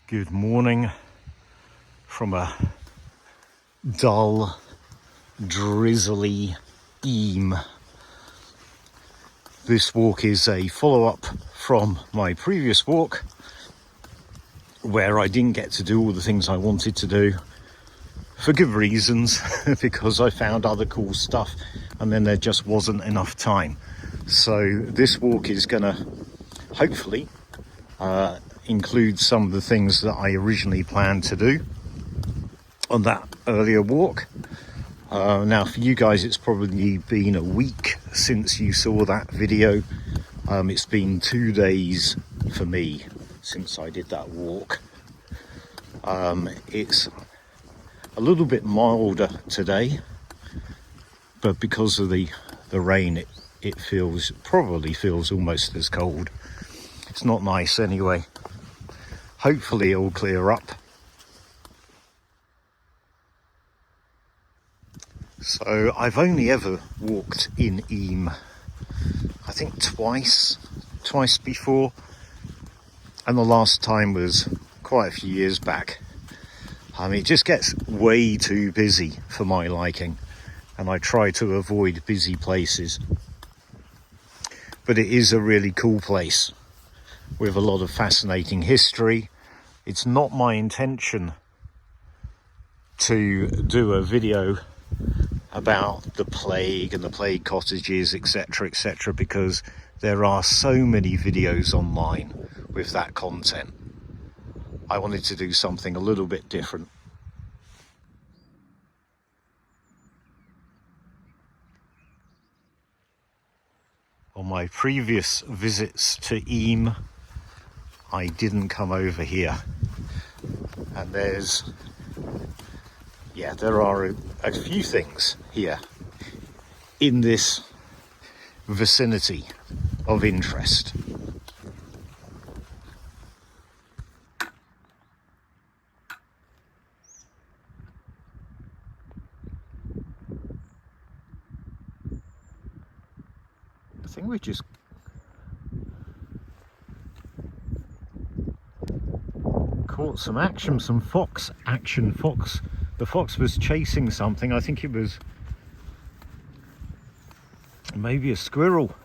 Good morning from a dull, drizzly Eyam. This walk is a follow-up from my previous walk where I didn't get to do all the things I wanted to do for good reasons because I found other cool stuff and then there just wasn't enough time. So this walk is gonna hopefully include some of the things that I originally planned to do on that earlier walk. Now for you guys it's probably been a week since you saw that video. It's been 2 days for me since I did that walk. It's a little bit milder today, but because of the rain it probably feels almost as cold. It's not nice anyway. Hopefully it'll clear up. So I've only ever walked in Eyam, I think twice before, and the last time was quite a few years back. It just gets way too busy for my liking, and I try to avoid busy places. But it is a really cool place with a lot of fascinating history. It's not my intention to do a video about the plague and the plague cottages, etc., because there are so many videos online with that content. I wanted to do something a little bit different. On my previous visits to Eyam, I didn't come over here, and there are a few things here in this vicinity of interest. I think we just caught some action, some fox action. The fox was chasing something. I think it was maybe a squirrel.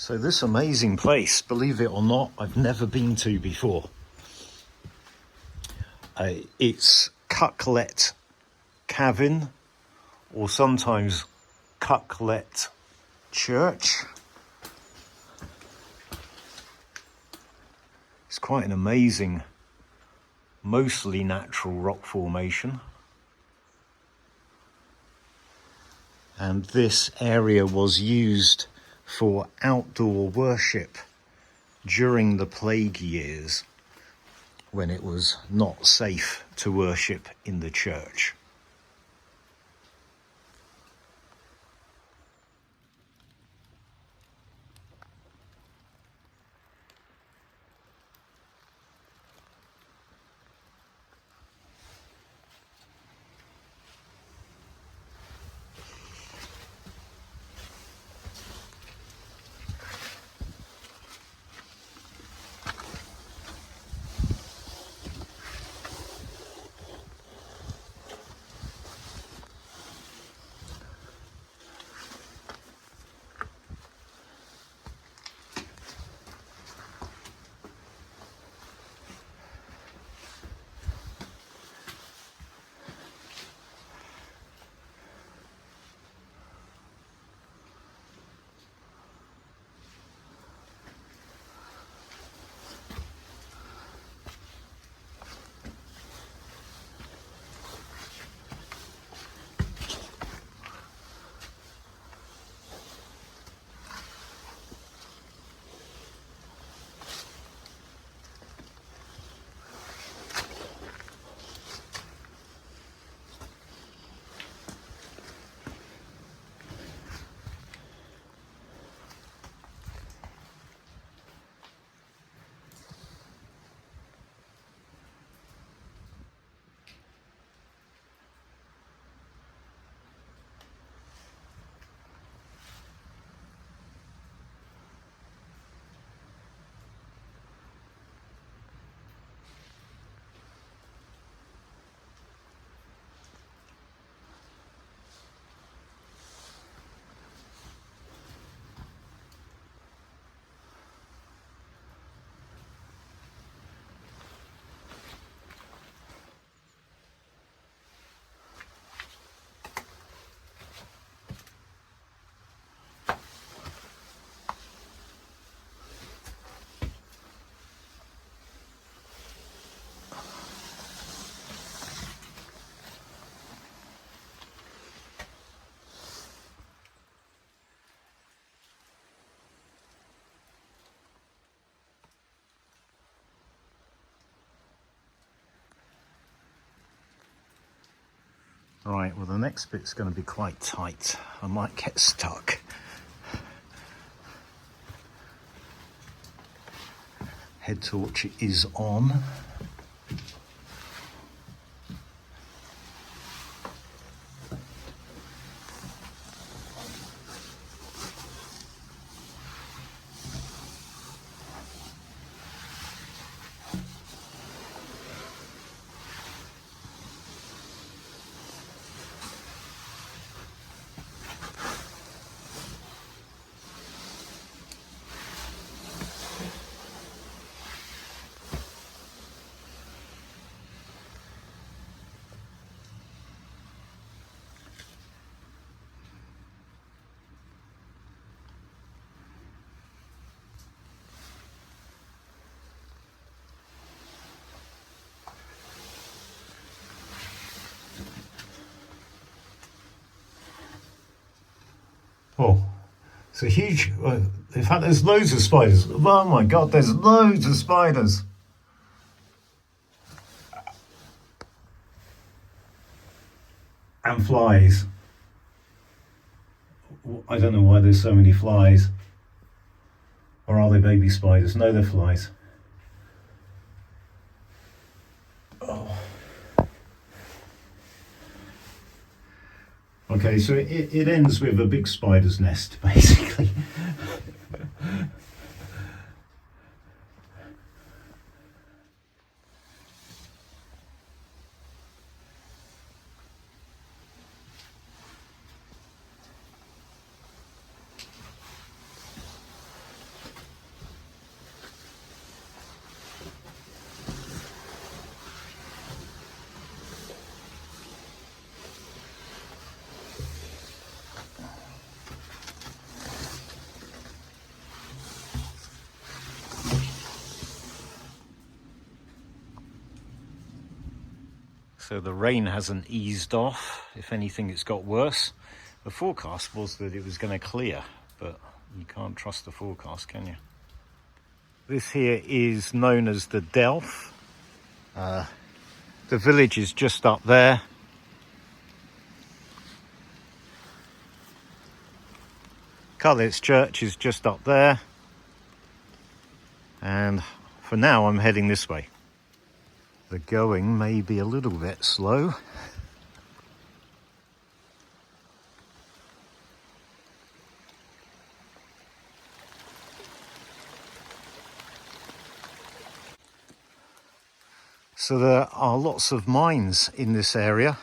So this amazing place, believe it or not, I've never been to before. It's Cucklet Cavern, or sometimes Cucklet Church. It's quite an amazing, mostly natural rock formation. And this area was used for outdoor worship during the plague years when it was not safe to worship in the church. Right, well the next bit's going to be quite tight. I might get stuck. Head torch is on. Oh, it's a huge, in fact there's loads of spiders. Oh my god, there's loads of spiders. And flies. I don't know why there's so many flies. Or are they baby spiders? No, they're flies. Oh. Okay, so it ends with a big spider's nest, basically. So the rain hasn't eased off. If anything, it's got worse. The forecast was that it was going to clear, but you can't trust the forecast, can you? This here is known as the Delph. The village is just up there. Cucklet's church is just up there. And for now, I'm heading this way. The going may be a little bit slow. So there are lots of mines in this area,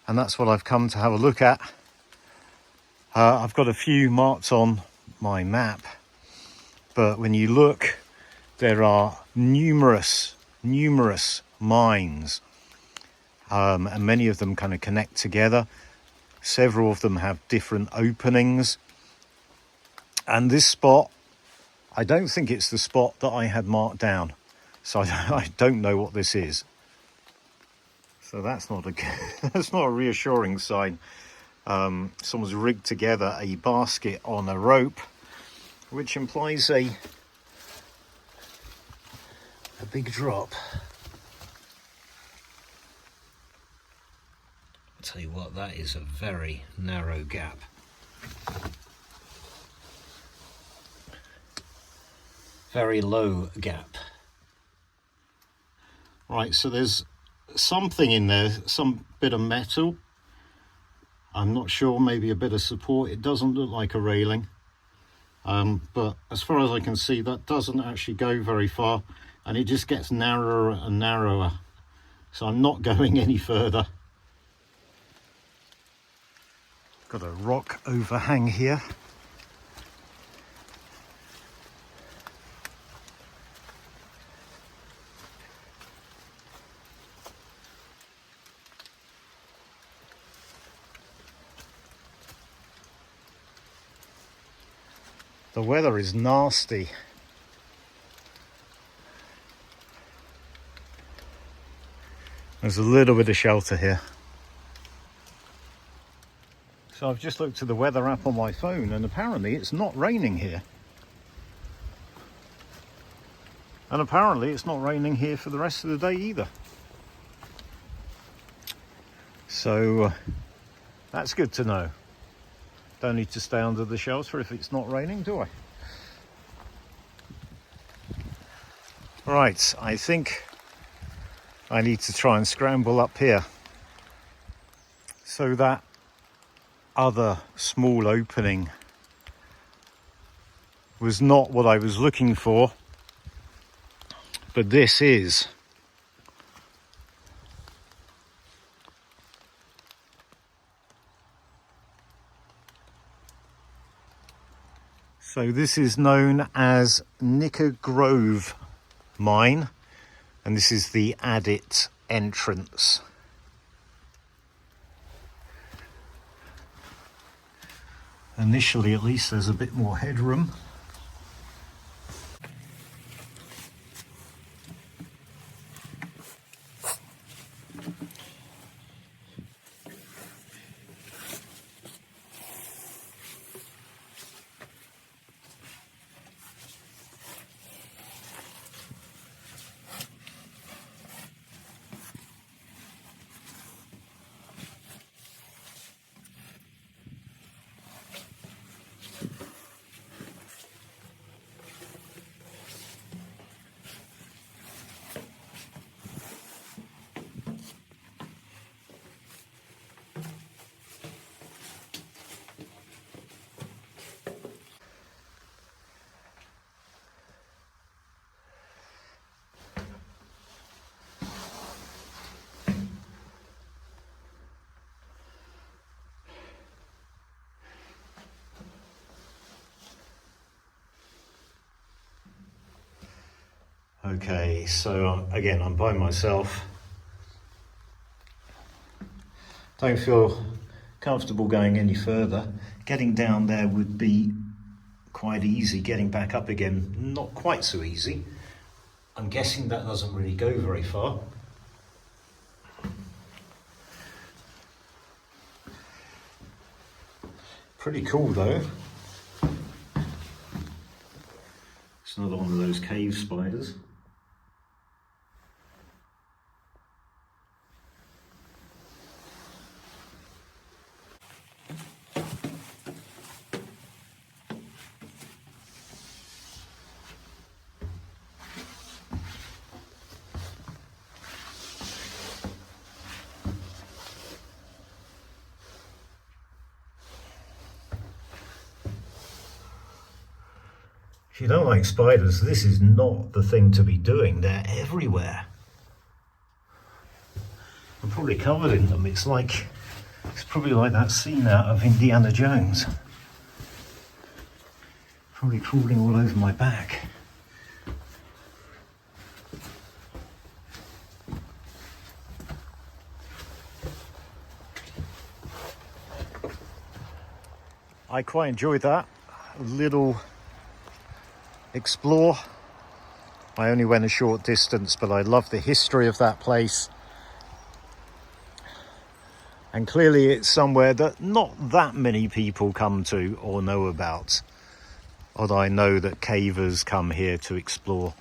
and that's what I've come to have a look at. I've got a few marked on my map, but when you look, there are numerous mines, and many of them kind of connect together. Several of them have different openings, and this spot, I don't think it's the spot that I had marked down, so I don't know what this is. So that's not a reassuring sign. Someone's rigged together a basket on a rope, which implies a big drop. I'll tell you what, that is a very narrow gap. Very low gap. Right, so there's something in there, some bit of metal. I'm not sure, maybe a bit of support. It doesn't look like a railing. But as far as I can see, that doesn't actually go very far, and it just gets narrower and narrower. So I'm not going any further. Got a rock overhang here. The weather is nasty. There's a little bit of shelter here. So I've just looked at the weather app on my phone, and apparently it's not raining here. And apparently it's not raining here for the rest of the day either. So that's good to know. Don't need to stay under the shelter if it's not raining, do I? Right, I think I need to try and scramble up here. So that other small opening was not what I was looking for, but this is. So this is known as Nickergrove mine, and this is the adit entrance. Initially, at least, there's a bit more headroom. Okay, so again, I'm by myself. Don't feel comfortable going any further. Getting down there would be quite easy. Getting back up again, not quite so easy. I'm guessing that doesn't really go very far. Pretty cool though. It's another one of those cave spiders. If you don't like spiders, this is not the thing to be doing. They're everywhere. I'm probably covered in them. It's probably like that scene out of Indiana Jones. Probably crawling all over my back. I quite enjoyed that little explore. I only went a short distance, but I love the history of that place. And clearly it's somewhere that not that many people come to or know about. Although I know that cavers come here to explore.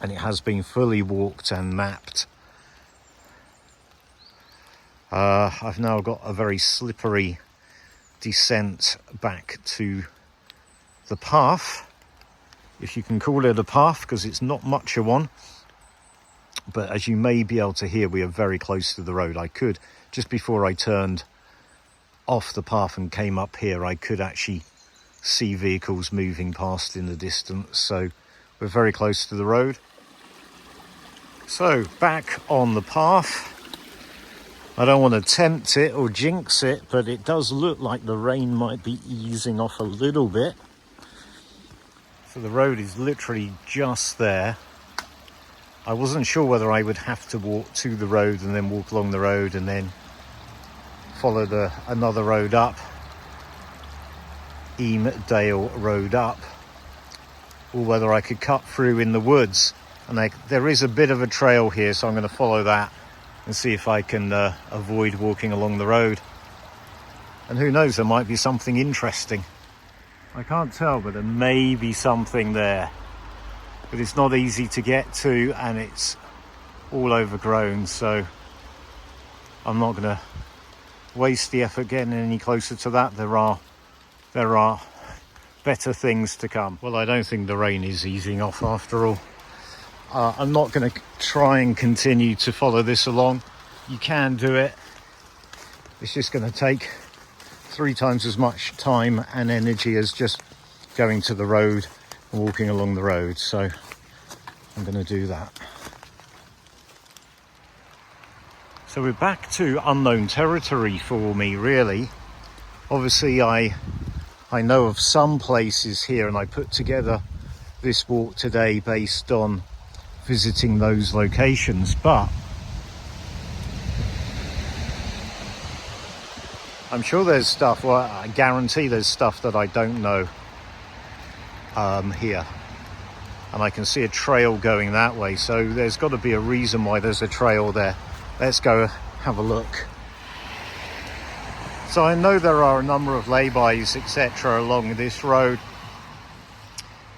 And it has been fully walked and mapped. I've now got a very slippery descent back to the path, if you can call it a path, because it's not much of one. But as you may be able to hear, we are very close to the road. I could, just before I turned off the path and came up here, I could actually see vehicles moving past in the distance. So we're very close to the road. So back on the path. I don't want to tempt it or jinx it, but it does look like the rain might be easing off a little bit. So the road is literally just there. I wasn't sure whether I would have to walk to the road and then walk along the road and then follow another road up, Eyam Road up, or whether I could cut through in the woods. And there is a bit of a trail here, so I'm going to follow that and see if I can avoid walking along the road. And who knows, there might be something interesting. I can't tell, but there may be something there. But it's not easy to get to, and it's all overgrown, so I'm not going to waste the effort getting any closer to that. There are better things to come. Well, I don't think the rain is easing off after all. I'm not going to try and continue to follow this along. You can do it. It's just going to take 3 times as much time and energy as just going to the road and walking along the road. So I'm going to do that. So we're back to unknown territory for me, really. Obviously, I know of some places here, and I put together this walk today based on visiting those locations, but I'm sure there's stuff, well, I guarantee there's stuff that I don't know here. And I can see a trail going that way, so there's got to be a reason why there's a trail there. Let's go have a look. So I know there are a number of laybys, etc. along this road.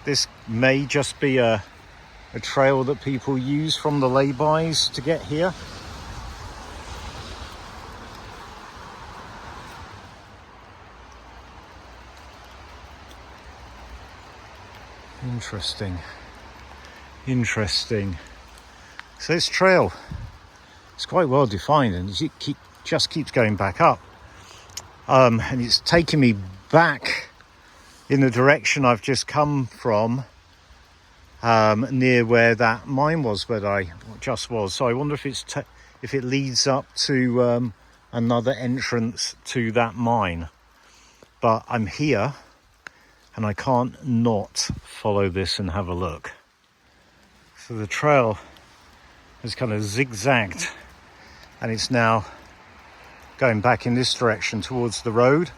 This may just be a trail that people use from the laybys to get here. Interesting. So this trail, it's quite well defined, and it just keeps going back up. And it's taking me back in the direction I've just come from, near where that mine was, where I just was. So I wonder if if it leads up to another entrance to that mine. But I'm here, and I can't not follow this and have a look. So the trail has kind of zigzagged, and it's now going back in this direction towards the road,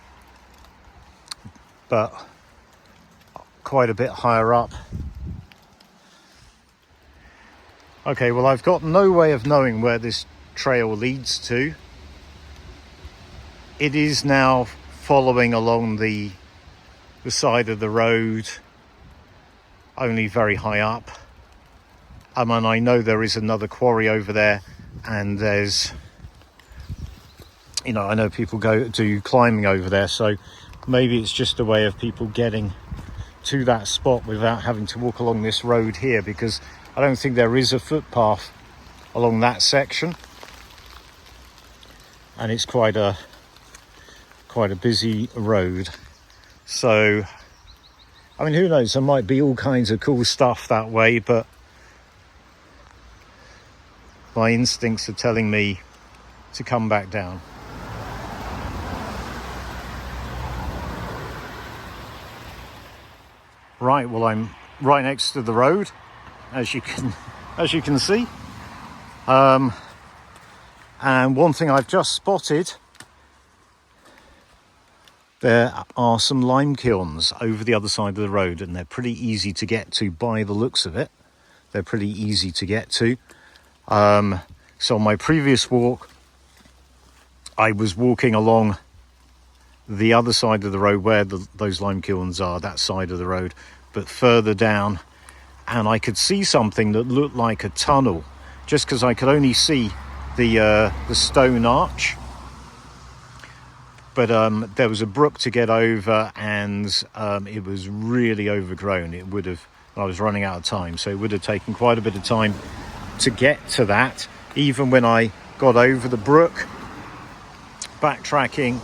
but quite a bit higher up. Okay, well, I've got no way of knowing where this trail leads to. It is now following along the side of the road, only very high up. And I know there is another quarry over there, and there's, I know people do climbing over there, so maybe it's just a way of people getting to that spot without having to walk along this road here, because I don't think there is a footpath along that section, and it's quite a busy road. So I mean, who knows, there might be all kinds of cool stuff that way, but my instincts are telling me to come back down. Right, well, I'm right next to the road, as you can see. And one thing I've just spotted, there are some lime kilns over the other side of the road, and they're pretty easy to get to by the looks of it. They're pretty easy to get to. So on my previous walk, I was walking along the other side of the road where those lime kilns are, that side of the road, but further down, and I could see something that looked like a tunnel, just because I could only see the stone arch. But there was a brook to get over, and it was really overgrown. I was running out of time, so it would have taken quite a bit of time to get to that. Even when I got over the brook, backtracking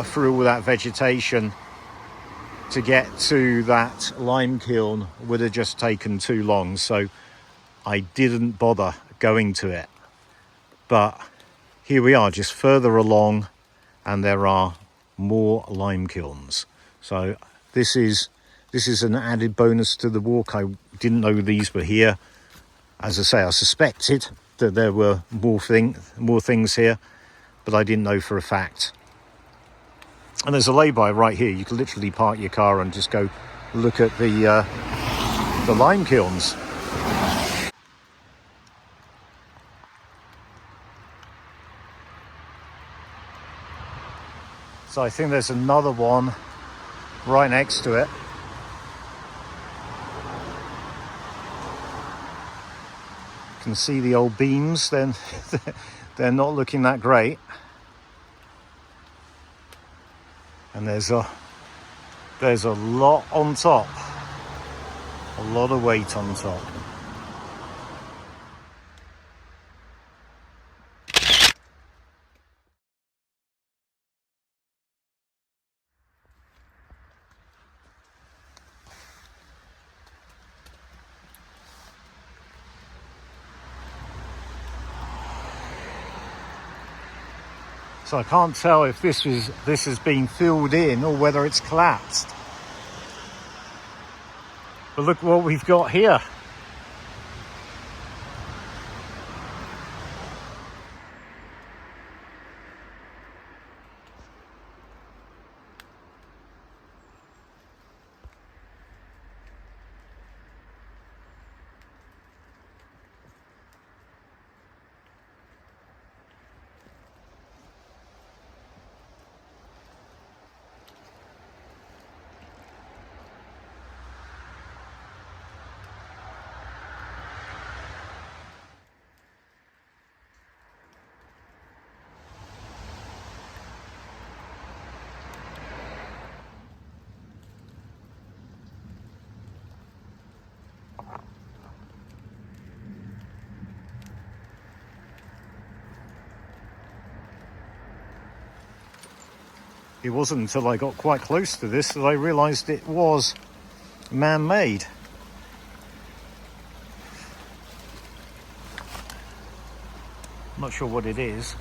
through all that vegetation to get to that lime kiln would have just taken too long, so I didn't bother going to it. But here we are, just further along, and there are more lime kilns. So this is an added bonus to the walk. I didn't know these were here. As I say, I suspected that there were more things here, but I didn't know for a fact. And there's a lay-by right here. You can literally park your car and just go look at the lime kilns. So I think there's another one right next to it. You can see the old beams then. they're not looking that great. And there's a lot on top, a lot of weight on top. So I can't tell if this has been filled in or whether it's collapsed. But look what we've got here. It wasn't until I got quite close to this that I realised it was man-made. Not sure what it is.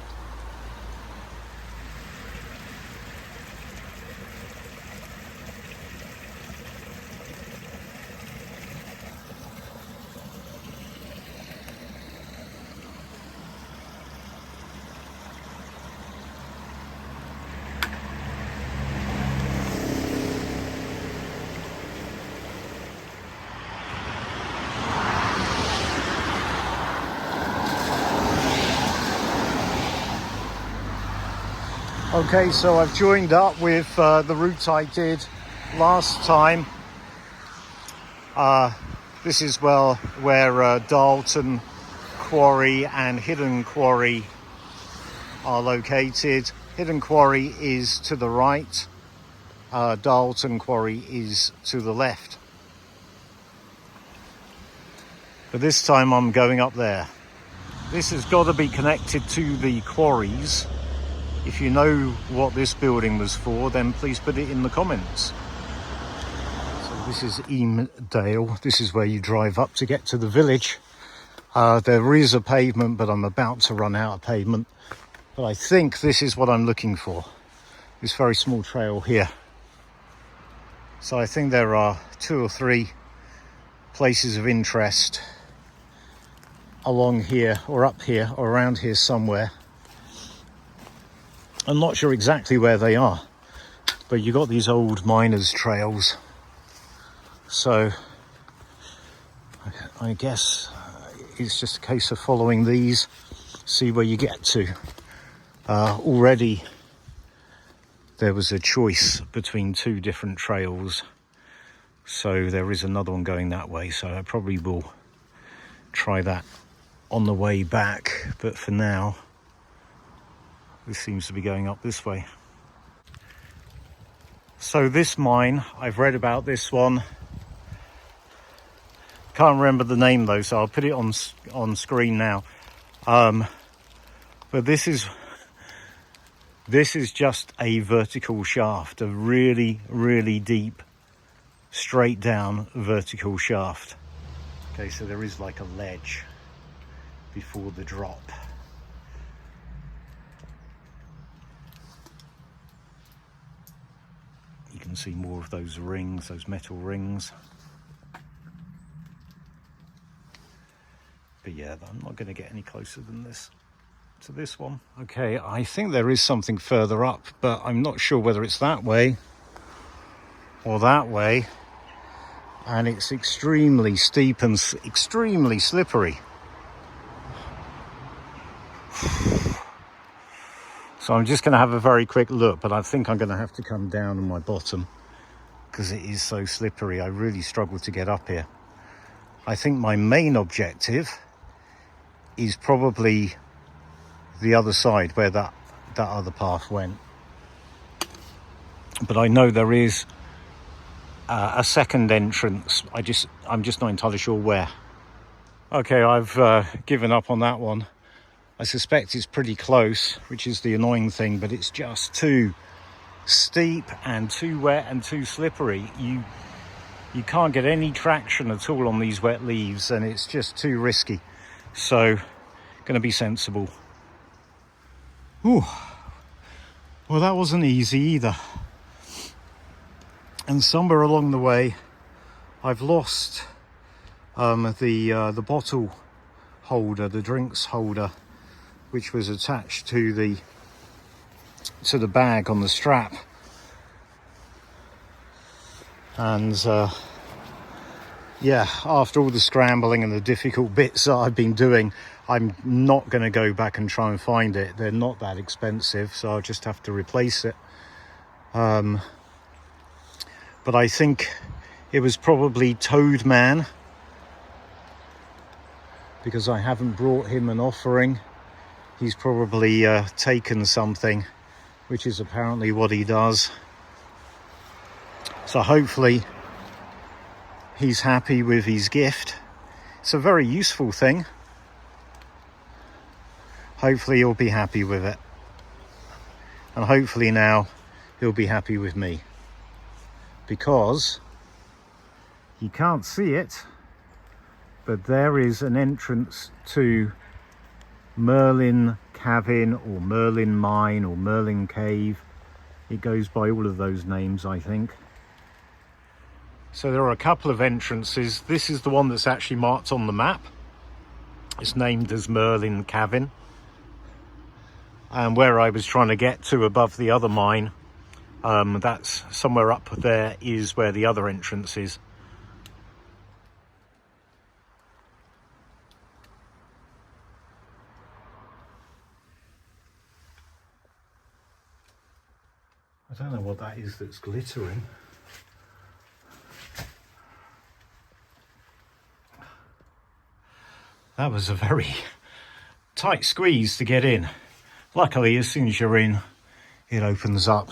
Okay, so I've joined up with the route I did last time. This is where Darlton Quarry and Hidden Quarry are located. Hidden Quarry is to the right, Darlton Quarry is to the left. But this time I'm going up there. This has got to be connected to the quarries. If you know what this building was for, then please put it in the comments. So this is Eyam. This is where you drive up to get to the village. There is a pavement, but I'm about to run out of pavement. But I think this is what I'm looking for. This very small trail here. So I think there are 2 or 3 places of interest along here or up here or around here somewhere. I'm not sure exactly where they are, but you got these old miners' trails. So I guess it's just a case of following these, see where you get to. Already there was a choice between 2 different trails, so there is another one going that way, so I probably will try that on the way back, but for now this seems to be going up this way. So this mine, I've read about this one. Can't remember the name though, so I'll put it on screen now. But this is just a vertical shaft, a really deep, straight down vertical shaft. Okay, so there is like a ledge before the drop. You can see more of those rings, those metal rings. But yeah, I'm not going to get any closer than this to this one. Okay, I think there is something further up, but I'm not sure whether it's that way or that way. And it's extremely steep and extremely slippery. So I'm just going to have a very quick look, but I think I'm going to have to come down on my bottom because it is so slippery. I really struggle to get up here. I think my main objective is probably the other side where that other path went. But I know there is a second entrance. I'm just not entirely sure where. Okay, I've given up on that one. I suspect it's pretty close, which is the annoying thing, but it's just too steep and too wet and too slippery. You can't get any traction at all on these wet leaves, and it's just too risky. So, going to be sensible. Ooh. Well, that wasn't easy either. And somewhere along the way, I've lost the bottle holder, the drinks holder, which was attached to the bag on the strap. And yeah, after all the scrambling and the difficult bits that I've been doing, I'm not going to go back and try and find it. They're not that expensive, so I'll just have to replace it. But I think it was probably Toad Man, because I haven't brought him an offering. He's probably taken something, which is apparently what he does. So hopefully he's happy with his gift. It's a very useful thing. Hopefully he'll be happy with it. And hopefully now he'll be happy with me. Because you can't see it, but there is an entrance to Merlin Cavern, or Merlin Mine, or Merlin Cave. It goes by all of those names, I think. So there are a couple of entrances. This is the one that's actually marked on the map. It's named as Merlin Cavern. And where I was trying to get to above the other mine, that's somewhere up there is where the other entrance is. I don't know what that is that's glittering. That was a very tight squeeze to get in. Luckily, as soon as you're in, it opens up.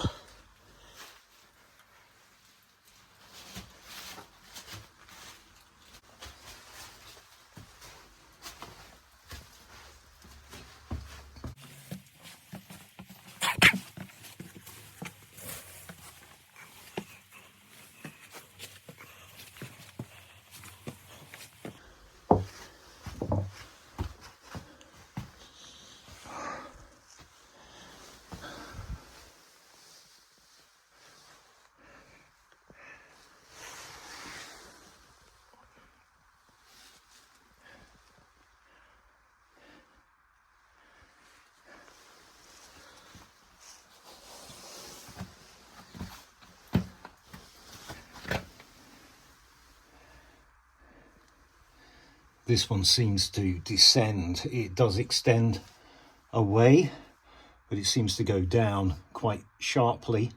This one seems to descend. It does extend away, but it seems to go down quite sharply.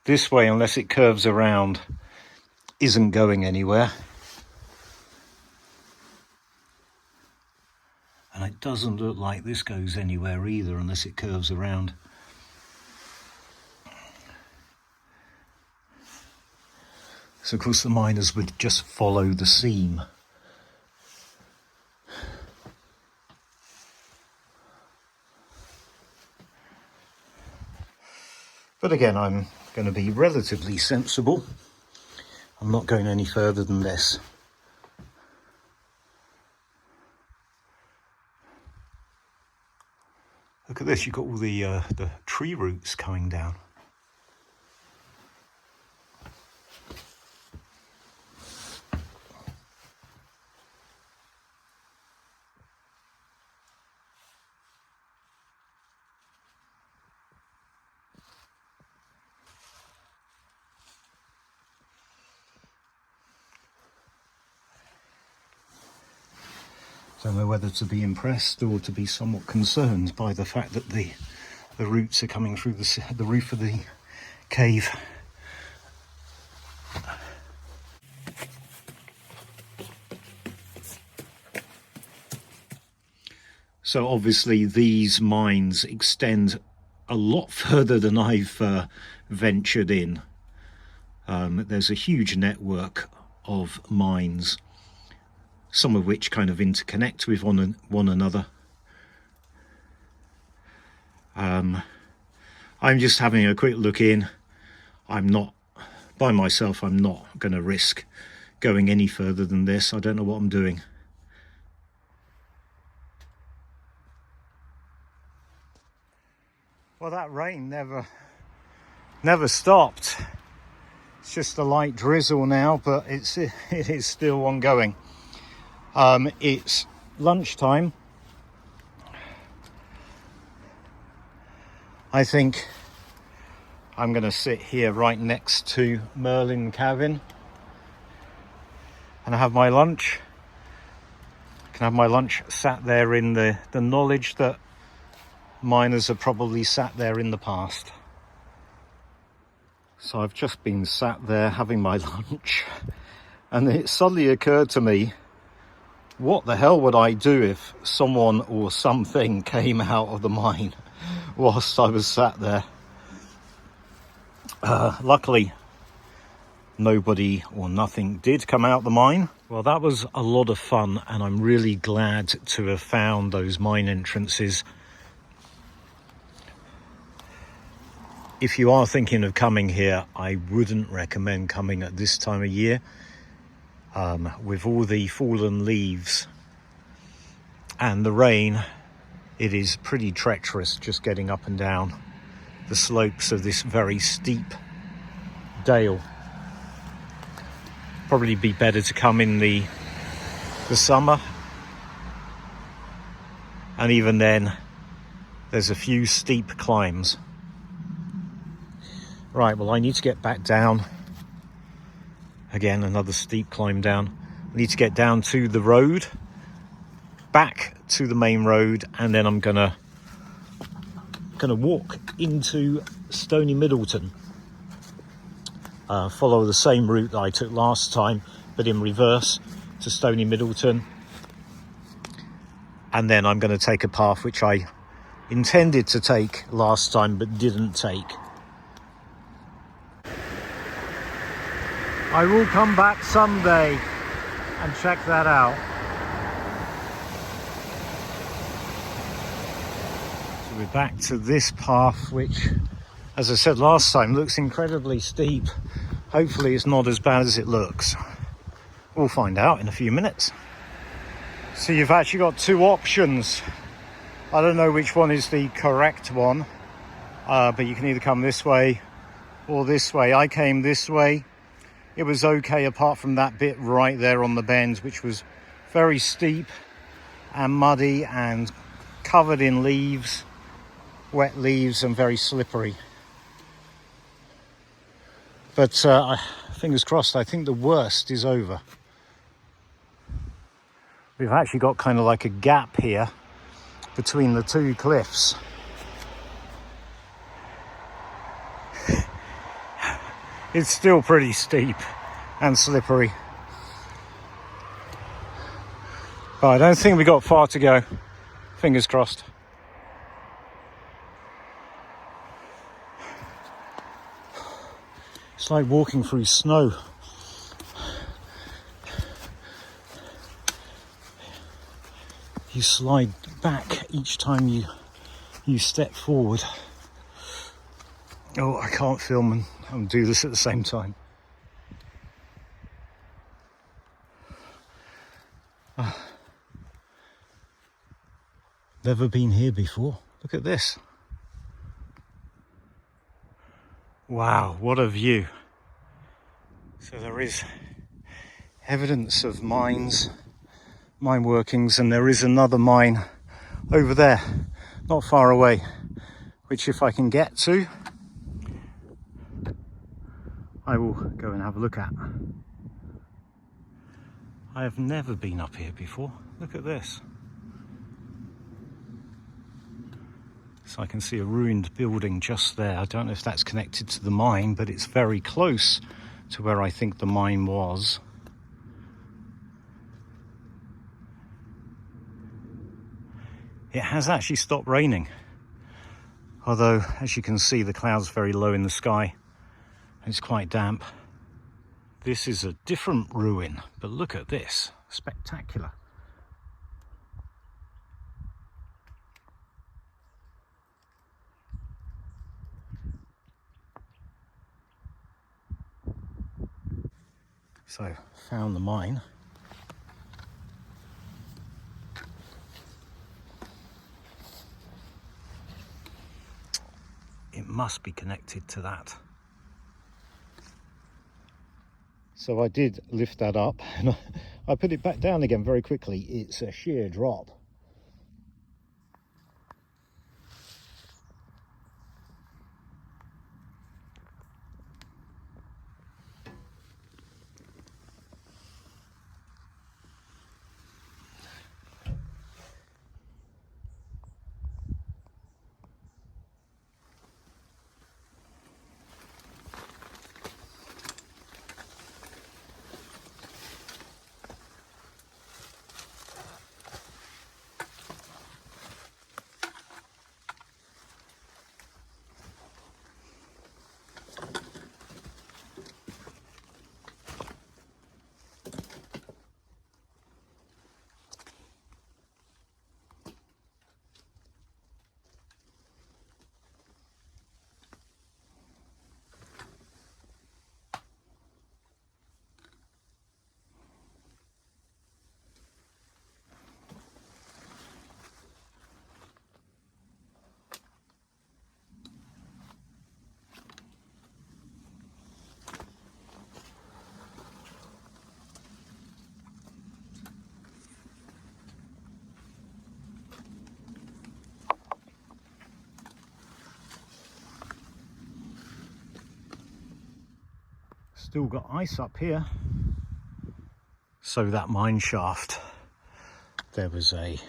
This way, unless it curves around, isn't going anywhere. And it doesn't look like this goes anywhere either, unless it curves around. So of course the miners would just follow the seam. But again, I'm going to be relatively sensible. I'm not going any further than this. Look at this, you've got all the tree roots coming down. Don't know whether to be impressed or to be somewhat concerned by the fact that the roots are coming through the roof of the cave. So obviously these mines extend a lot further than I've ventured in. There's a huge network of mines, some of which kind of interconnect with one another. I'm just having a quick look in. I'm not by myself. I'm not going to risk going any further than this. I don't know what I'm doing. Well, that rain never stopped. It's just a light drizzle now, but it is still ongoing. It's lunchtime. I think I'm going to sit here right next to Merlin Cavern and have my lunch. I can have my lunch sat there in the knowledge that miners have probably sat there in the past. So I've just been sat there having my lunch, and it suddenly occurred to me, what the hell would I do if someone or something came out of the mine whilst I was sat there? Luckily, nobody or nothing did come out the mine. Well, that was a lot of fun, and I'm really glad to have found those mine entrances. If you are thinking of coming here, I wouldn't recommend coming at this time of year. With all the fallen leaves and the rain, it is pretty treacherous just getting up and down the slopes of this very steep dale. Probably be better to come in the summer, and even then there's a few steep climbs. Right, well, I need to get back down. Again, another steep climb down. I need to get down to the road, back to the main road, and then I'm gonna walk into Stony Middleton. Follow the same route that I took last time, but in reverse to Stony Middleton. And then I'm going to take a path which I intended to take last time but didn't take. I will come back someday and check that out. So we're back to this path, which, as I said last time, looks incredibly steep. Hopefully it's not as bad as it looks. We'll find out in a few minutes. So you've actually got two options. I don't know which one is the correct one, but you can either come this way or this way. I came this way. It was okay apart from that bit right there on the bend, which was very steep and muddy and covered in leaves, wet leaves, and very slippery. But fingers crossed, I think the worst is over. We've actually got kind of like a gap here between the two cliffs. It's still pretty steep and slippery. But I don't think we've got far to go. Fingers crossed. It's like walking through snow. You slide back each time you step forward. Oh, I can't film and do this at the same time. Never been here before. Look at this. Wow, what a view. So there is evidence of mine workings, and there is another mine over there, not far away, which if I can get to, I will go and have a look at. I have never been up here before. Look at this. So I can see a ruined building just there. I don't know if that's connected to the mine, but it's very close to where I think the mine was. It has actually stopped raining, although as you can see the clouds are very low in the sky. It's quite damp. This is a different ruin, but look at this, spectacular. So, found the mine. It must be connected to that. So I did lift that up and I put it back down again very quickly. It's a sheer drop. Still got ice up here. So that mine shaft, there was a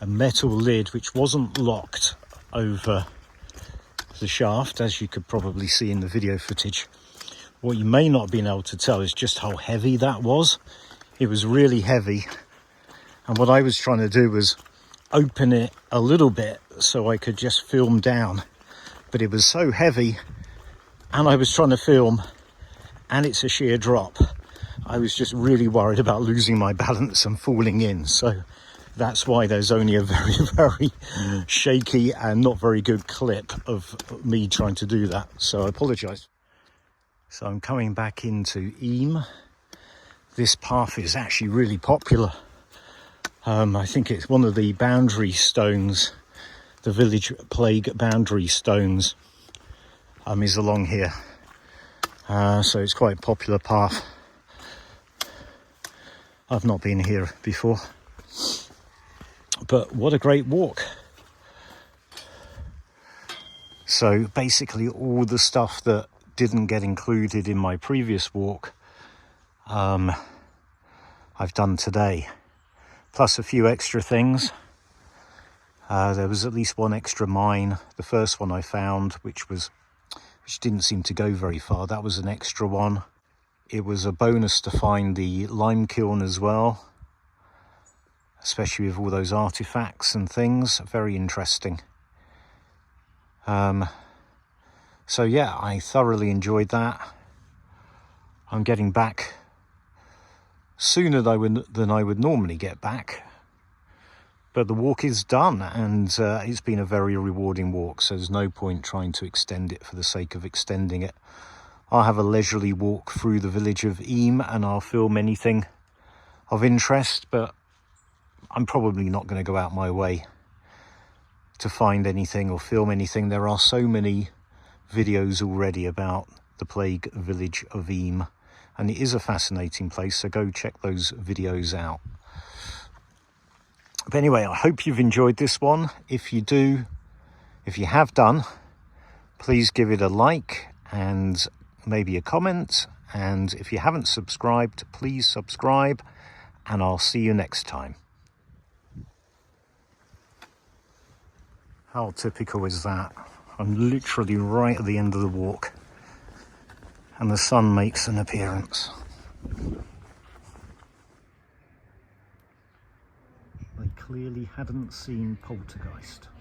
metal lid which wasn't locked over the shaft, as you could probably see in the video footage. What you may not have been able to tell is just how heavy that was. It was really heavy, and what I was trying to do was open it a little bit so I could just film down, but it was so heavy and I was trying to film and it's a sheer drop. I was just really worried about losing my balance and falling in, so that's why there's only a very, very shaky and not very good clip of me trying to do that, so I apologise. So I'm coming back into Eyam. This path is actually really popular. I think it's one of the boundary stones, the village plague boundary stones, is along here. So it's quite a popular path. I've not been here before, but what a great walk. So basically all the stuff that didn't get included in my previous walk, I've done today, plus a few extra things. There was at least one extra mine. The first one I found, which didn't seem to go very far, that was an extra one. It was a bonus to find the lime kiln as well, especially with all those artifacts and things. Very interesting. So yeah, I thoroughly enjoyed that. I'm getting back sooner than I would normally get back, but the walk is done, and it's been a very rewarding walk, so there's no point trying to extend it for the sake of extending it. I'll have a leisurely walk through the village of Eyam and I'll film anything of interest, but I'm probably not going to go out my way to find anything or film anything. There are so many videos already about the plague village of Eyam, and it is a fascinating place, so go check those videos out. But anyway, I hope you've enjoyed this one. If you have done, please give it a like and maybe a comment, and if you haven't subscribed, please subscribe, and I'll see you next time. How typical is that? I'm literally right at the end of the walk and the sun makes an appearance. Very clearly hadn't seen Poltergeist.